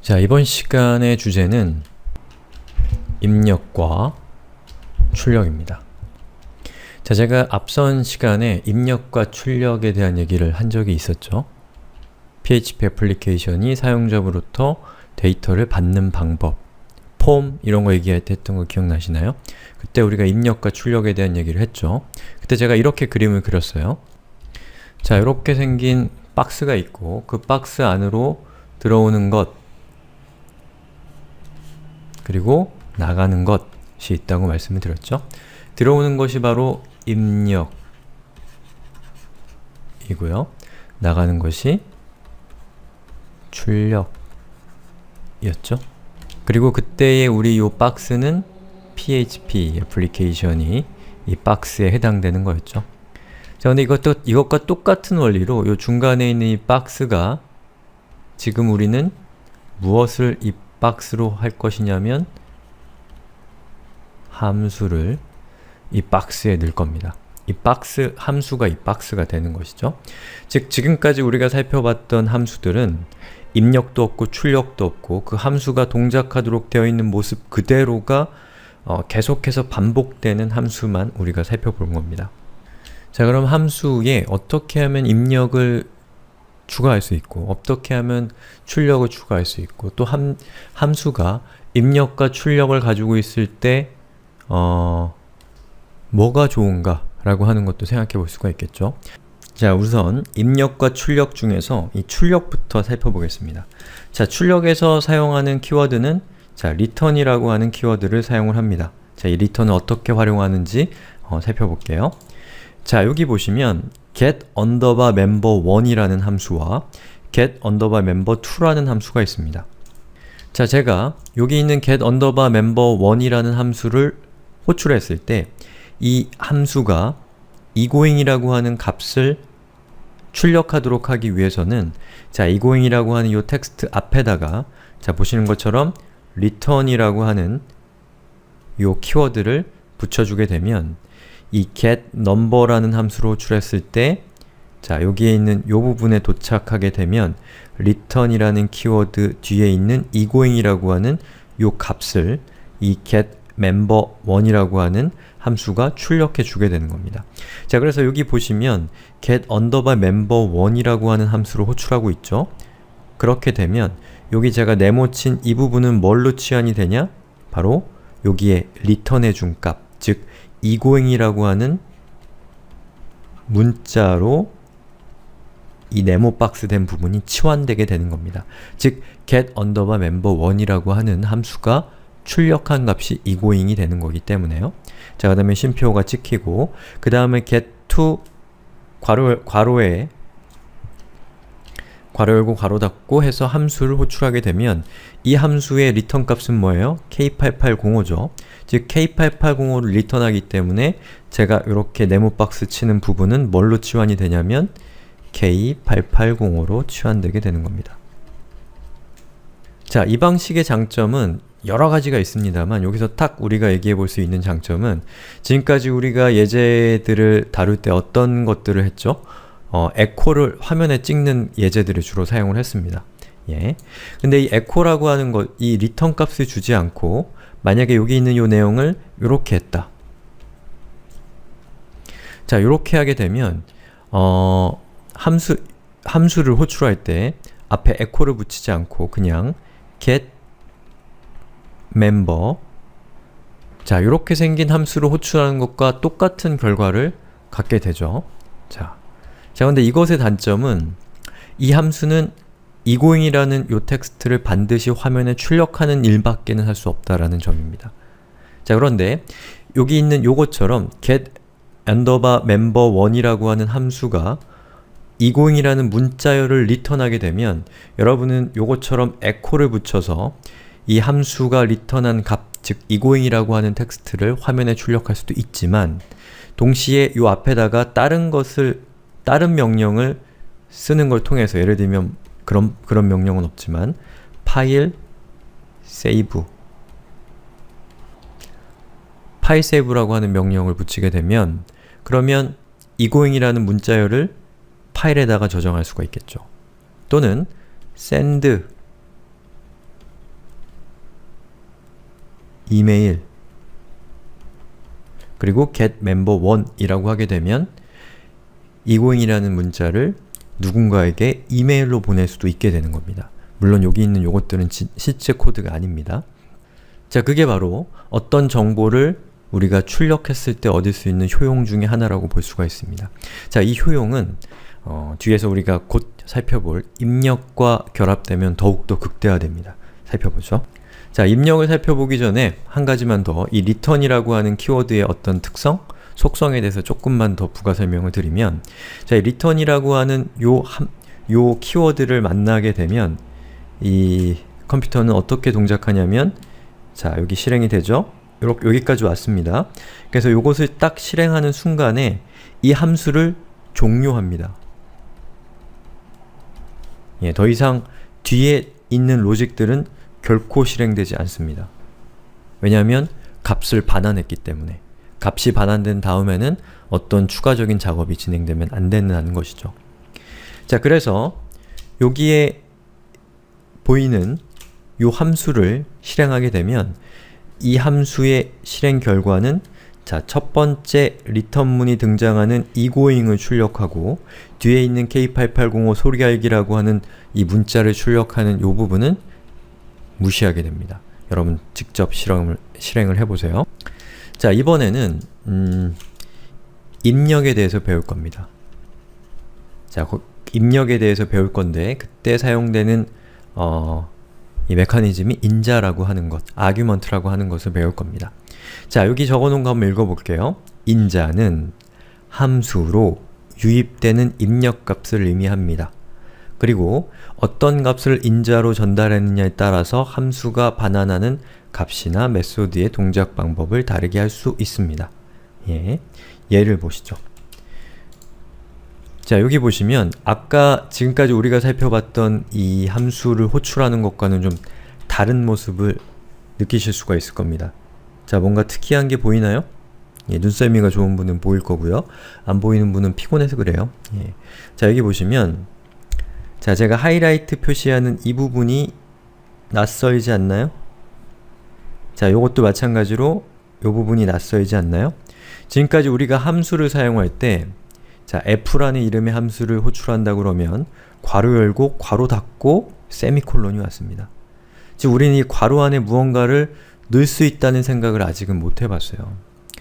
자, 이번 시간의 주제는 입력과 출력입니다. 자, 제가 앞선 시간에 입력과 출력에 대한 얘기를 한 적이 있었죠. PHP 애플리케이션이 사용자로부터 데이터를 받는 방법, 폼 이런 거 얘기할 때 했던 거 기억나시나요? 그때 우리가 입력과 출력에 대한 얘기를 했죠. 그때 제가 이렇게 그림을 그렸어요. 자, 이렇게 생긴 박스가 있고 그 박스 안으로 들어오는 것 그리고 나가는 것이 있다고 말씀을 드렸죠. 들어오는 것이 바로 입력이고요. 나가는 것이 출력이었죠. 그리고 그때의 우리 이 박스는 PHP 애플리케이션이 이 박스에 해당되는 거였죠. 자, 근데 이것과 똑같은 원리로 이 중간에 있는 이 박스가 지금 우리는 무엇을 이 박스로 할 것이냐면 함수를 이 박스에 넣을 겁니다. 이 박스, 함수가 이 박스가 되는 것이죠. 즉, 지금까지 우리가 살펴봤던 함수들은 입력도 없고 출력도 없고 그 함수가 동작하도록 되어 있는 모습 그대로가 계속해서 반복되는 함수만 우리가 살펴본 겁니다. 자, 그럼 함수에 어떻게 하면 입력을 추가할 수 있고 어떻게 하면 출력을 추가할 수 있고 또 함수가 입력과 출력을 가지고 있을 때 뭐가 좋은가 라고 하는 것도 생각해 볼 수가 있겠죠. 자, 우선 입력과 출력 중에서 이 출력부터 살펴보겠습니다. 자, 출력에서 사용하는 키워드는 자, return이라고 하는 키워드를 사용을 합니다. 자, 이 return을 어떻게 활용하는지 살펴볼게요. 자, 여기 보시면 get_member1이라는 함수와 get_member2라는 함수가 있습니다. 자, 제가 여기 있는 get_member1이라는 함수를 호출했을 때 이 함수가 egoing이라고 하는 값을 출력하도록 하기 위해서는 자, egoing이라고 하는 이 텍스트 앞에다가 자, 보시는 것처럼 return이라고 하는 이 키워드를 붙여주게 되면 이 getNumber라는 함수로 호출했을 때 자, 여기에 있는 이 부분에 도착하게 되면 return이라는 키워드 뒤에 있는 egoing이라고 하는 이 값을 이 getMember1이라고 하는 함수가 출력해 주게 되는 겁니다. 자, 그래서 여기 보시면 get_member1이라고 하는 함수를 호출하고 있죠. 그렇게 되면 여기 제가 네모친 이 부분은 뭘로 치환이 되냐? 바로 여기에 return해 준 값, 즉 egoing이라고 하는 문자로 이 네모 박스 된 부분이 치환되게 되는 겁니다. 즉 get_member1이라고 하는 함수가 출력한 값이 egoing이 되는 거기 때문에요. 자, 그 다음에 쉼표가 찍히고 그 다음에 get_to 괄호에 괄호 열고 괄호 닫고 해서 함수를 호출하게 되면 이 함수의 return 값은 뭐예요? K8805죠. 즉 K8805를 리턴하기 때문에 제가 이렇게 네모 박스 치는 부분은 뭘로 치환이 되냐면 K8805로 치환되게 되는 겁니다. 자, 이 방식의 장점은 여러 가지가 있습니다만 여기서 딱 우리가 얘기해 볼 수 있는 장점은 지금까지 우리가 예제들을 다룰 때 어떤 것들을 했죠? 에코를 화면에 찍는 예제들을 주로 사용을 했습니다. 예. 근데 이 에코라고 하는 것, 이 리턴 값을 주지 않고 만약에 여기 있는 이 내용을 이렇게 했다. 자, 이렇게 하게 되면 함수를 호출할 때 앞에 에코를 붙이지 않고 그냥 get member 자, 이렇게 생긴 함수를 호출하는 것과 똑같은 결과를 갖게 되죠. 자, 근데 이것의 단점은 이 함수는 egoing이라는 요 텍스트를 반드시 화면에 출력하는 일밖에는 할 수 없다라는 점입니다. 자, 그런데 여기 있는 요것처럼 get_member1이라고 하는 함수가 egoing이라는 문자열을 리턴하게 되면 여러분은 요것처럼 echo를 붙여서 이 함수가 리턴한 값, 즉 egoing이라고 하는 텍스트를 화면에 출력할 수도 있지만 동시에 요 앞에다가 다른 명령을 쓰는 걸 통해서 예를 들면 그런 명령은 없지만 파일 세이브라고 하는 명령을 붙이게 되면 그러면 egoing이라는 문자열을 파일에다가 저장할 수가 있겠죠. 또는 send 이메일 그리고 getMember1이라고 하게 되면 egoing이라는 문자를 누군가에게 이메일로 보낼 수도 있게 되는 겁니다. 물론 여기 있는 요것들은 실제 코드가 아닙니다. 자, 그게 바로 어떤 정보를 우리가 출력했을 때 얻을 수 있는 효용 중에 하나라고 볼 수가 있습니다. 자, 이 효용은 뒤에서 우리가 곧 살펴볼 입력과 결합되면 더욱더 극대화됩니다. 살펴보죠. 자, 입력을 살펴보기 전에 한 가지만 더 이 return이라고 하는 키워드의 어떤 특성, 속성에 대해서 조금만 더 부가 설명을 드리면 자, 이 return이라고 하는 요 키워드를 만나게 되면 이 컴퓨터는 어떻게 동작하냐면 자, 여기 실행이 되죠? 여기까지 왔습니다. 그래서 요것을 딱 실행하는 순간에 이 함수를 종료합니다. 예, 더 이상 뒤에 있는 로직들은 결코 실행되지 않습니다. 왜냐하면 값을 반환했기 때문에 값이 반환된 다음에는 어떤 추가적인 작업이 진행되면 안 된다는 것이죠. 자, 그래서 여기에 보이는 요 함수를 실행하게 되면 이 함수의 실행 결과는 자, 첫 번째 리턴문이 등장하는 egoing을 출력하고 뒤에 있는 K8805 소리알기라고 하는 이 문자를 출력하는 요 부분은 무시하게 됩니다. 여러분 직접 실행을 해보세요. 자, 이번에는 입력에 대해서 배울 겁니다. 자, 입력에 대해서 배울 건데 그때 사용되는 이 메커니즘이 인자라고 하는 것, argument라고 하는 것을 배울 겁니다. 자, 여기 적어놓은 거 한번 읽어볼게요. 인자는 함수로 유입되는 입력값을 의미합니다. 그리고 어떤 값을 인자로 전달했느냐에 따라서 함수가 반환하는 값이나 메소드의 동작 방법을 다르게 할 수 있습니다. 예, 예를 보시죠. 자, 여기 보시면 아까 지금까지 우리가 살펴봤던 이 함수를 호출하는 것과는 좀 다른 모습을 느끼실 수가 있을 겁니다. 자, 뭔가 특이한 게 보이나요? 예, 눈썰미가 좋은 분은 보일 거고요. 안 보이는 분은 피곤해서 그래요. 예. 자, 여기 보시면 자, 제가 하이라이트 표시하는 이 부분이 낯설지 않나요? 자, 요것도 마찬가지로 요 부분이 낯설지 않나요? 지금까지 우리가 함수를 사용할 때 자, f라는 이름의 함수를 호출한다 그러면 괄호 열고 괄호 닫고 세미콜론이 왔습니다. 즉 우리는 이 괄호 안에 무언가를 넣을 수 있다는 생각을 아직은 못 해봤어요.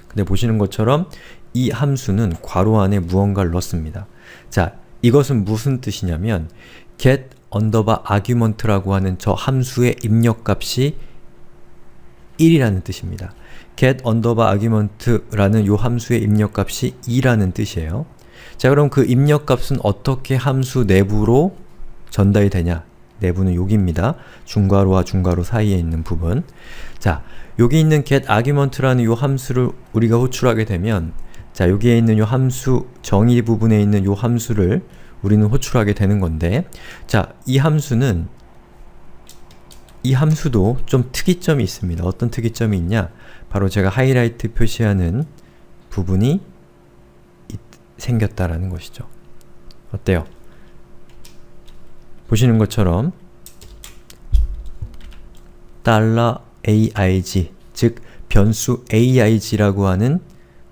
근데 보시는 것처럼 이 함수는 괄호 안에 무언가를 넣습니다. 자, 이것은 무슨 뜻이냐면 get argument라고 하는 저 함수의 입력값이 1이라는 뜻입니다. get argument라는 요 함수의 입력값이 2라는 뜻이에요. 자, 그럼 그 입력값은 어떻게 함수 내부로 전달이 되냐? 내부는 여기입니다. 중괄호와 중괄호 사이에 있는 부분. 자, 여기 있는 getArgument라는 요 함수를 우리가 호출하게 되면 자, 여기에 있는 요 함수, 정의 부분에 있는 요 함수를 우리는 호출하게 되는 건데 자, 이 함수도 좀 특이점이 있습니다. 어떤 특이점이 있냐? 바로 제가 하이라이트 표시하는 부분이 생겼다라는 것이죠. 어때요? 보시는 것처럼 $aig, 즉 변수 aig라고 하는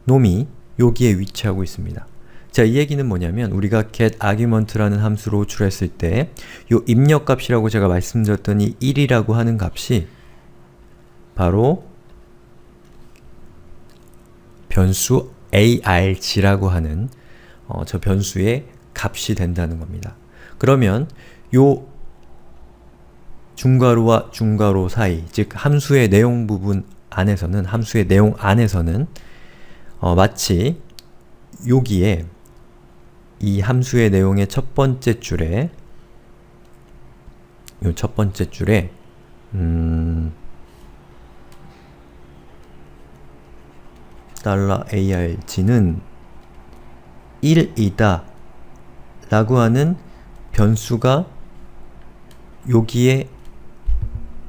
놈이 여기에 위치하고 있습니다. 자, 이 얘기는 뭐냐면 우리가 getArgument라는 함수로 호출했을 때 요 입력값이라고 제가 말씀드렸던 이 1이라고 하는 값이 바로 변수 arg라고 하는 저 변수의 값이 된다는 겁니다. 그러면 요 중괄호와 중괄호 사이, 즉 함수의 내용 부분 안에서는, 함수의 내용 안에서는 마치 여기에 이 함수의 내용의 첫 번째 줄에 요 첫 번째 줄에 $arg는 1이다 라고 하는 변수가 여기에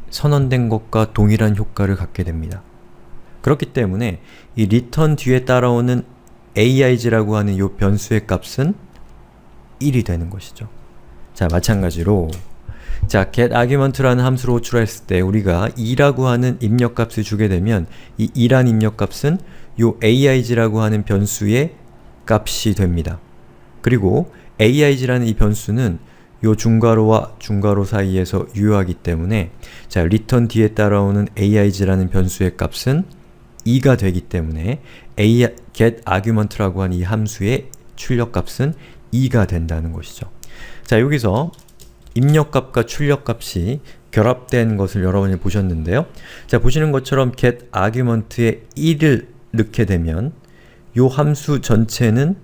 선언된 것과 동일한 효과를 갖게 됩니다. 그렇기 때문에 이 return 뒤에 따라오는 aig라고 하는 이 변수의 값은 1이 되는 것이죠. 자, 마찬가지로 자, getArgument라는 함수를 호출했을 때 우리가 2라고 하는 입력값을 주게 되면 이 2란 입력값은 요 aig라고 하는 변수의 값이 됩니다. 그리고 aig라는 이 변수는 요 중괄호와 중괄호 사이에서 유효하기 때문에 자, return 뒤에 따라오는 aig라는 변수의 값은 2가 되기 때문에 getArgument라고 하는 이 함수의 출력값은 2가 된다는 것이죠. 자, 여기서 입력값과 출력값이 결합된 것을 여러분이 보셨는데요. 자, 보시는 것처럼 getArgument에 1을 넣게 되면 요 함수 전체는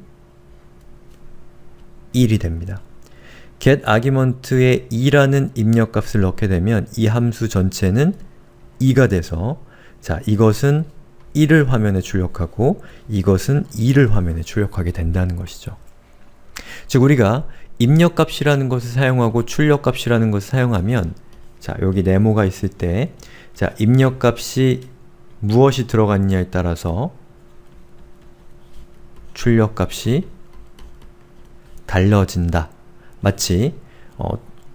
1이 됩니다. getArgument에 2라는 입력값을 넣게 되면 이 함수 전체는 2가 돼서 자, 이것은 1을 화면에 출력하고 이것은 2를 화면에 출력하게 된다는 것이죠. 즉 우리가 입력값이라는 것을 사용하고 출력값이라는 것을 사용하면 자, 여기 네모가 있을 때 자, 입력값이 무엇이 들어갔냐에 따라서 출력값이 달라진다. 마치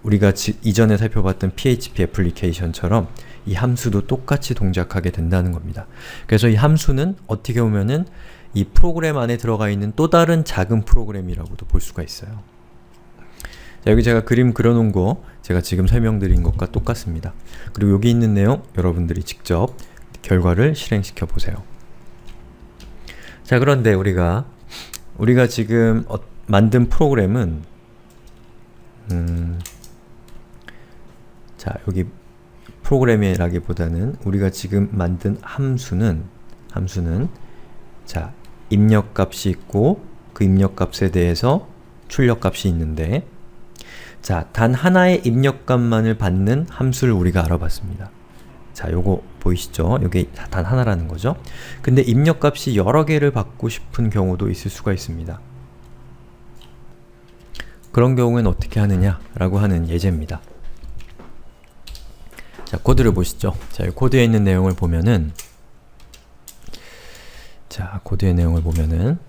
우리가 이전에 살펴봤던 PHP 애플리케이션처럼 이 함수도 똑같이 동작하게 된다는 겁니다. 그래서 이 함수는 어떻게 보면은 이 프로그램 안에 들어가 있는 또 다른 작은 프로그램이라고도 볼 수가 있어요. 자, 여기 제가 그림 그려놓은 거 제가 지금 설명드린 것과 똑같습니다. 그리고 여기 있는 내용 여러분들이 직접 결과를 실행시켜 보세요. 자, 그런데 우리가 지금 만든 프로그램은 자, 여기 프로그램이라기보다는 우리가 지금 만든 함수는 자, 입력값이 있고 그 입력값에 대해서 출력값이 있는데 자, 단 하나의 입력값만을 받는 함수를 우리가 알아봤습니다. 자, 요거 보이시죠? 요게 단 하나라는 거죠. 근데 입력값이 여러 개를 받고 싶은 경우도 있을 수가 있습니다. 그런 경우에는 어떻게 하느냐 라고 하는 예제입니다. 자, 코드를 보시죠. 자, 이 코드에 있는 내용을 보면은 자, 코드의 내용을 보면은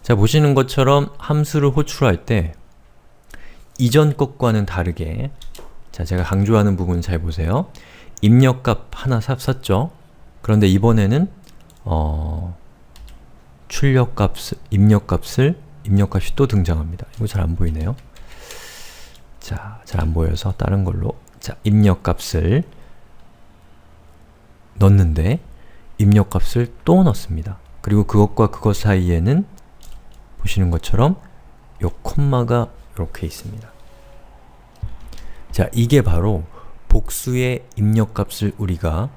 자, 보시는 것처럼 함수를 호출할 때 이전 것과는 다르게 자, 제가 강조하는 부분 잘 보세요. 입력값 하나 샀죠? 그런데 이번에는 입력값이 또 등장합니다. 이거 잘 안 보이네요. 자, 잘 안 보여서 다른 걸로 자, 입력값을 넣는데 입력값을 또 넣습니다. 그리고 그것과 그것 사이에는 보시는 것처럼 요 콤마가 이렇게 있습니다. 자, 이게 바로 복수의 입력값을 우리가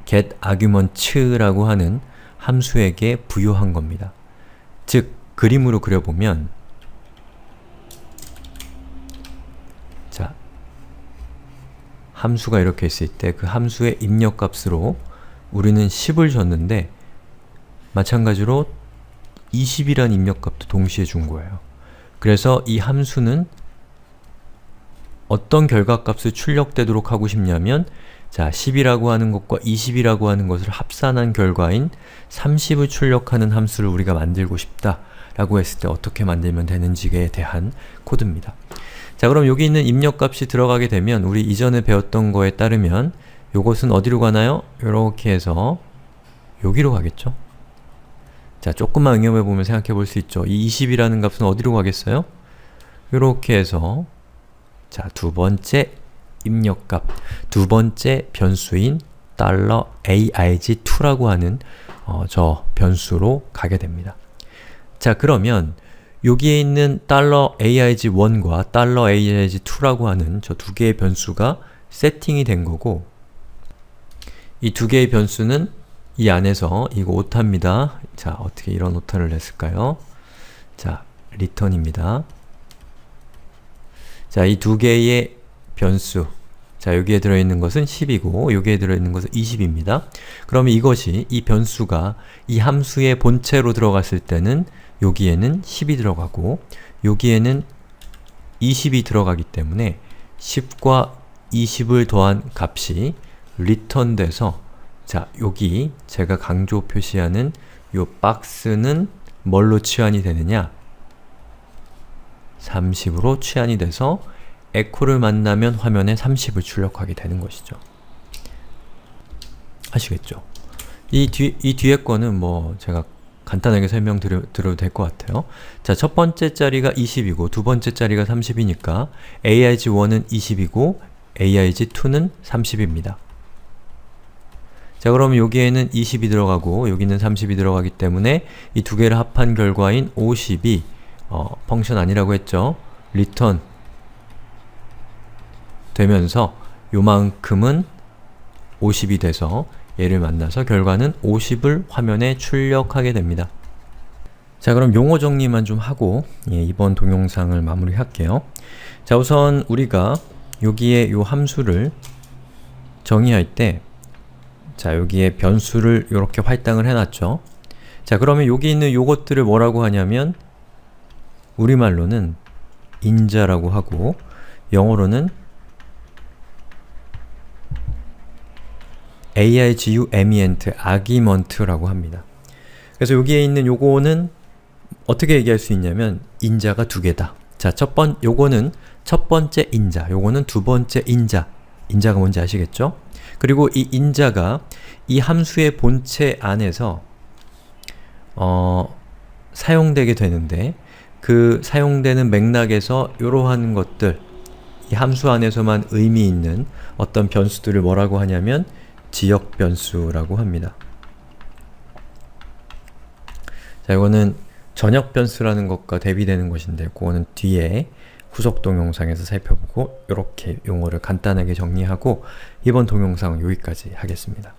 getArgument라고 하는 함수에게 부여한 겁니다. 즉, 그림으로 그려보면 자, 함수가 이렇게 있을 때 그 함수의 입력값으로 우리는 10을 줬는데 마찬가지로 20이라는 입력값도 동시에 준 거예요. 그래서 이 함수는 어떤 결과값을 출력되도록 하고 싶냐면 자, 10이라고 하는 것과 20이라고 하는 것을 합산한 결과인 30을 출력하는 함수를 우리가 만들고 싶다 라고 했을 때 어떻게 만들면 되는지에 대한 코드입니다. 자, 그럼 여기 있는 입력값이 들어가게 되면 우리 이전에 배웠던 거에 따르면 요것은 어디로 가나요? 요렇게 해서 여기로 가겠죠? 자, 조금만 응용해 보면 생각해 볼 수 있죠. 이 20이라는 값은 어디로 가겠어요? 요렇게 해서 자, 두 번째 입력값, 두 번째 변수인 $arg2라고 하는 저 변수로 가게 됩니다. 자, 그러면 여기에 있는 $arg1과 $arg2라고 하는 저 두 개의 변수가 세팅이 된 거고 이 두 개의 변수는 이 안에서 이거 오타입니다. 자, 어떻게 이런 오타를 냈을까요? 자, return입니다. 자, 이 두 개의 변수 자, 여기에 들어있는 것은 10이고 여기에 들어있는 것은 20입니다. 그러면 이것이 이 변수가 이 함수의 본체로 들어갔을 때는 여기에는 10이 들어가고 여기에는 20이 들어가기 때문에 10과 20을 더한 값이 return 돼서 자, 여기 제가 강조 표시하는 요 박스는 뭘로 치환이 되느냐? 30으로 치환이 돼서 echo를 만나면 화면에 30을 출력하게 되는 것이죠. 아시겠죠? 이 뒤에 거는 뭐 제가 간단하게 설명드려도 될 것 같아요. 자, 첫 번째 자리가 20이고 두 번째 자리가 30이니까 AIG1은 20이고 AIG2는 30입니다. 자, 그러면 여기에는 20이 들어가고 여기는 30이 들어가기 때문에 이 두 개를 합한 결과인 50이 펑션 아니라고 했죠? return 되면서 요만큼은 50이 돼서 얘를 만나서 결과는 50을 화면에 출력하게 됩니다. 자, 그럼 용어 정리만 좀 하고 이번 동영상을 마무리할게요. 자, 우선 우리가 여기에 요 함수를 정의할 때 자, 여기에 변수를 이렇게 할당을 해놨죠. 자, 그러면 여기 있는 요것들을 뭐라고 하냐면 우리말로는 인자라고 하고 영어로는 AIGU ambient argument라고 합니다. 그래서 여기에 있는 요거는 어떻게 얘기할 수 있냐면 인자가 두 개다. 자, 요거는 첫 번째 인자, 요거는 두 번째 인자. 인자가 뭔지 아시겠죠? 그리고 이 인자가 이 함수의 본체 안에서 사용되게 되는데 그 사용되는 맥락에서 이러한 것들, 이 함수 안에서만 의미 있는 어떤 변수들을 뭐라고 하냐면 지역 변수라고 합니다. 자, 이거는 전역 변수라는 것과 대비되는 것인데 그거는 뒤에 후속 동영상에서 살펴보고 이렇게 용어를 간단하게 정리하고 이번 동영상은 여기까지 하겠습니다.